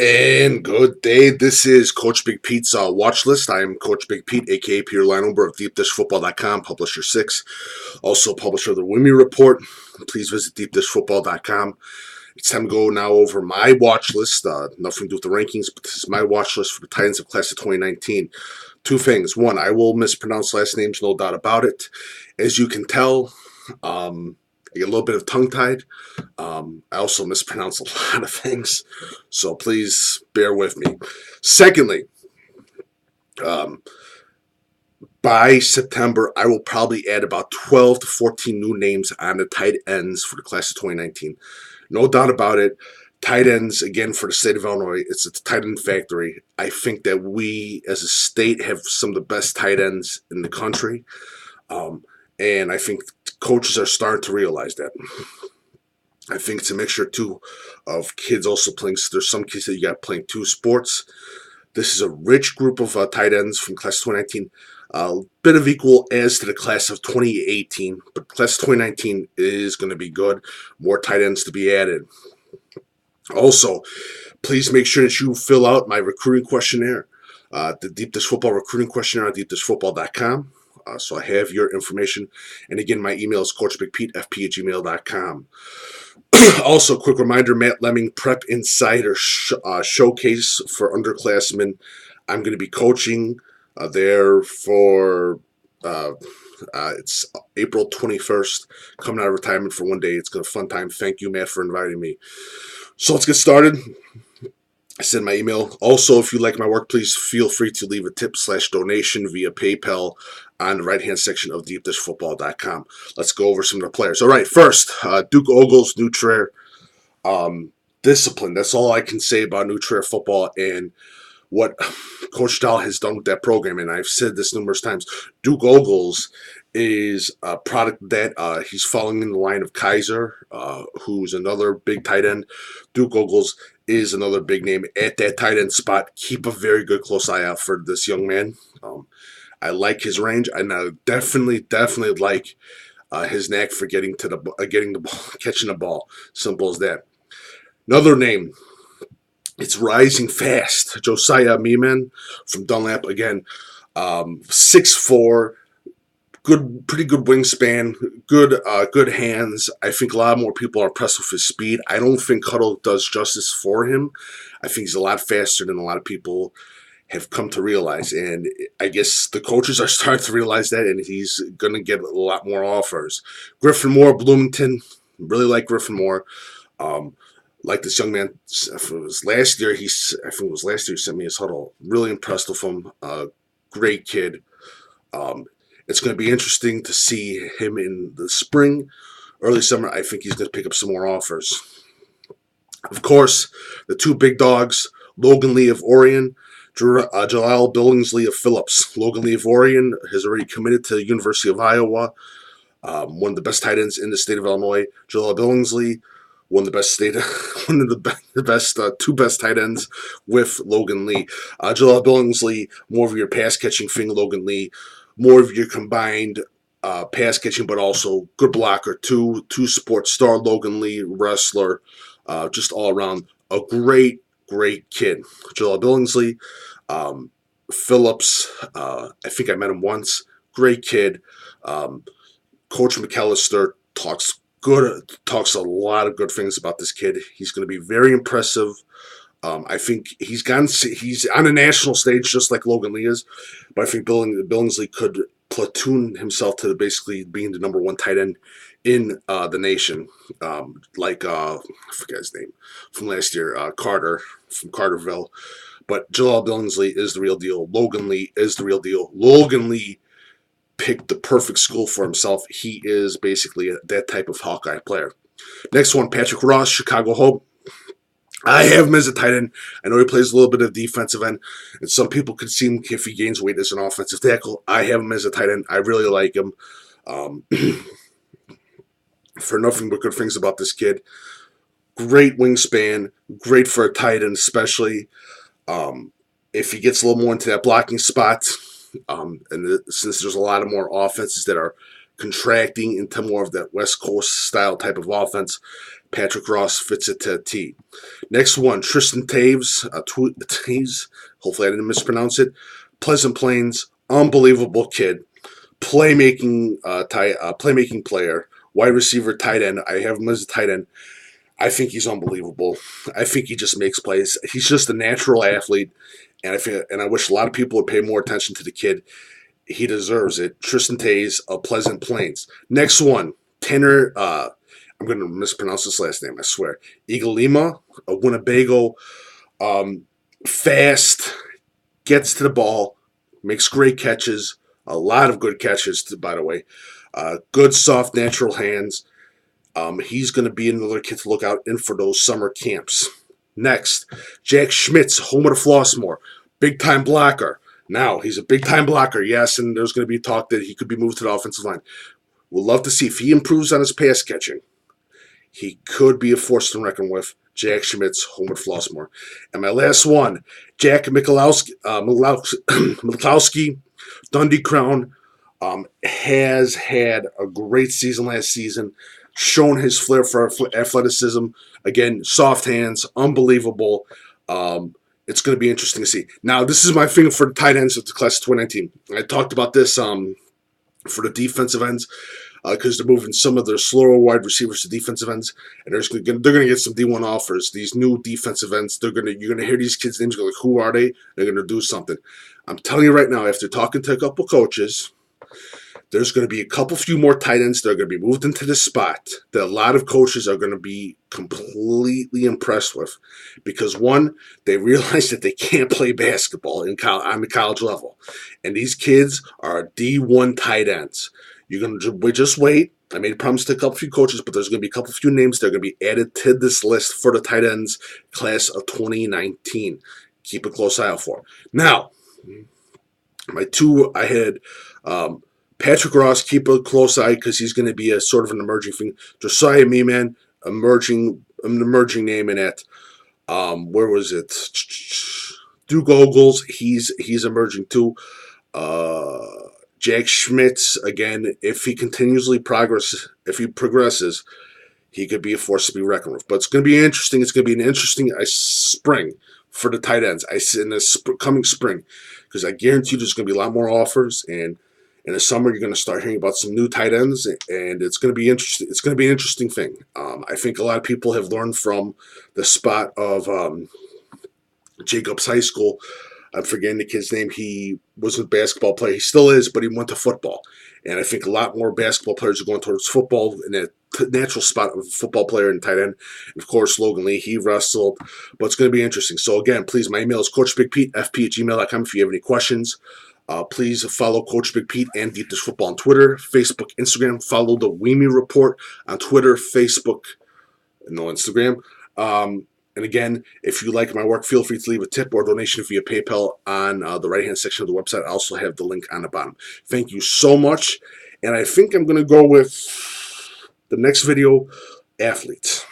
And good day. This is Coach Big Pete's watch list. I am Coach Big Pete, aka Peter Linober of DeepDishFootball.com, publisher 6, also publisher of the Wimmy Report. Please visit DeepDishFootball.com. It's time to go now over my watch list. Nothing to do with the rankings, but this is my watch list for the Titans of class of 2019. Two things. One, I will mispronounce last names, no doubt about it. As you can tell, I get a little bit of tongue-tied. I also mispronounce a lot of things, so please bear with me. Secondly, by September, I will probably add about 12 to 14 new names on the tight ends for the class of 2019. No doubt about it. Tight ends, again, for the state of Illinois, it's a tight end factory. I think that we, as a state, have some of the best tight ends in the country. And I think coaches are starting to realize that. I think it's a mixture, too, of kids also playing. There's some kids that you got playing two sports. This is a rich group of tight ends from class of 2019. A bit of equal as to the class of 2018. But class of 2019 is going to be good. More tight ends to be added. Also, please make sure that you fill out my recruiting questionnaire. The Deep Dish Football recruiting questionnaire on deepdishfootball.com. So I have your information. And again, my email is coachbigpete@fp@gmail.com. Also, quick reminder, Matt Lemming Prep Insider Showcase for underclassmen. I'm going to be coaching there for, it's April 21st, coming out of retirement for one day. It's going to be a fun time. Thank you, Matt, for inviting me. So let's get started. I send my email. Also, if you like my work, please feel free to leave a tip/donation via PayPal on the right-hand section of deepdishfootball.com. Let's go over some of the players. All right, first, Duke Ogles, New Trier. Discipline. That's all I can say about New Trier football and what Coach Dahl has done with that program. And I've said this numerous times. Duke Ogles is a product that he's following in the line of Kaiser, who's another big tight end. Duke Ogles is another big name at that tight end spot. Keep a very good close eye out for this young man. I like his range, and I definitely like his knack for getting the ball, catching the ball. Simple as that. Another name, it's rising fast. Josiah Miamen from Dunlap. Again, 6'4". Pretty good wingspan, good hands. I think a lot more people are impressed with his speed. I don't think Cuddle does justice for him. I think he's a lot faster than a lot of people have come to realize, and I guess the coaches are starting to realize that, and he's going to get a lot more offers. Griffin Moore, Bloomington, really like Griffin Moore. Like this young man. If it was last year, he sent me his huddle. Really impressed with him. Great kid. It's going to be interesting to see him in the spring, early summer. I think he's going to pick up some more offers. Of course, the two big dogs, Logan Lee of Orion, Jalal Billingsley of Phillips. Logan Lee of Orion has already committed to the University of Iowa, one of the best tight ends in the state of Illinois. Jalal Billingsley, one of the two best tight ends with Logan Lee. Jalal Billingsley, more of your pass catching thing. Logan Lee, more of your combined pass catching, but also good blocker. Two sports star. Logan Lee, wrestler, just all around a great kid. Jalal Billingsley, Phillips. I think I met him once. Great kid. Coach McAllister talks a lot of good things about this kid. He's going to be very impressive. I think he's on a national stage just like Logan Lee is, but I think Billingsley could platoon himself to basically being the number one tight end in the nation. I forget his name from last year, Carter from Carterville. But Jalal Billingsley is the real deal. Logan Lee is the real deal. Logan Lee picked the perfect school for himself. He is basically that type of Hawkeye player. Next one, Patrick Ross, Chicago Hope. I have him as a tight end. I know he plays a little bit of defensive end, and some people could see him if he gains weight as an offensive tackle. I have him as a tight end. I really like him. For nothing but good things about this kid. Great wingspan, great for a tight end, especially if he gets a little more into that blocking spot. Since there's a lot of more offenses that are contracting into more of that West Coast style type of offense, Patrick Ross fits it to a T. Next one, Tristen Tewes. Tewes. Hopefully I didn't mispronounce it. Pleasant Plains, unbelievable kid. Playmaking player. Wide receiver, tight end. I have him as a tight end. I think he's unbelievable. I think he just makes plays. He's just a natural athlete, and I wish a lot of people would pay more attention to the kid. He deserves it. Tristen Tewes of Pleasant Plains. Next one, Tanner. I'm going to mispronounce this last name, I swear. Igalima, a Winnebago. Fast, gets to the ball, makes great catches. A lot of good catches, by the way. Good, soft, natural hands. He's going to be another kid to look out in for those summer camps. Next, Jack Schmitz, home of the Flossmoor. Big-time blocker. Now, he's a big-time blocker, yes, and there's going to be talk that he could be moved to the offensive line. We'll love to see if he improves on his pass catching. He could be a force to reckon with. Jack Schmitz, home of Flossmoor. And my last one, Jack Michalowski, Dundee Crown, has had a great season last season, shown his flair for athleticism. Again, soft hands, unbelievable. It's going to be interesting to see. Now, this is my thing for the tight ends of the class of 2019. I talked about this for the defensive ends because they're moving some of their slower wide receivers to defensive ends, and they're going to get some D1 offers. These new defensive ends, you're going to hear these kids' names, go like, who are they? They're going to do something. I'm telling you right now, after talking to a couple coaches, there's going to be a few more tight ends that are going to be moved into this spot that a lot of coaches are going to be completely impressed with. Because, one, they realize that they can't play basketball on the college level. And these kids are D1 tight ends. You're going to just wait. I made a promise to a few coaches, but there's going to be few names that are going to be added to this list for the tight ends class of 2019. Keep a close eye out for. Now, my two, I had Patrick Ross, keep a close eye because he's going to be a sort of an emerging thing. Josiah Miamen, an emerging name in it. Where was it? Duke Ogles, he's emerging too. Jack Schmitz, again, if he progresses, he could be a force to be reckoned with. But it's going to be interesting. It's going to be an interesting spring for the tight ends. In this coming spring, because I guarantee you there's going to be a lot more offers, and in the summer you're going to start hearing about some new tight ends, and it's going to be interesting. It's going to be an interesting thing. I think a lot of people have learned from the spot of Jacobs High School. I'm forgetting the kid's name. He was a basketball player. He still is, but he went to football. And I think a lot more basketball players are going towards football in a natural spot of a football player and tight end. And of course, Logan Lee, he wrestled. But it's going to be interesting. So again, please, my email is coachbigpete@fp@gmail.com if you have any questions. Please follow Coach Big Pete and Deep Dish Football on Twitter, Facebook, Instagram. Follow the Weemy Report on Twitter, Facebook, and no Instagram. And again, if you like my work, feel free to leave a tip or donation via PayPal on the right-hand section of the website. I also have the link on the bottom. Thank you so much. And I think I'm going to go with the next video, athletes.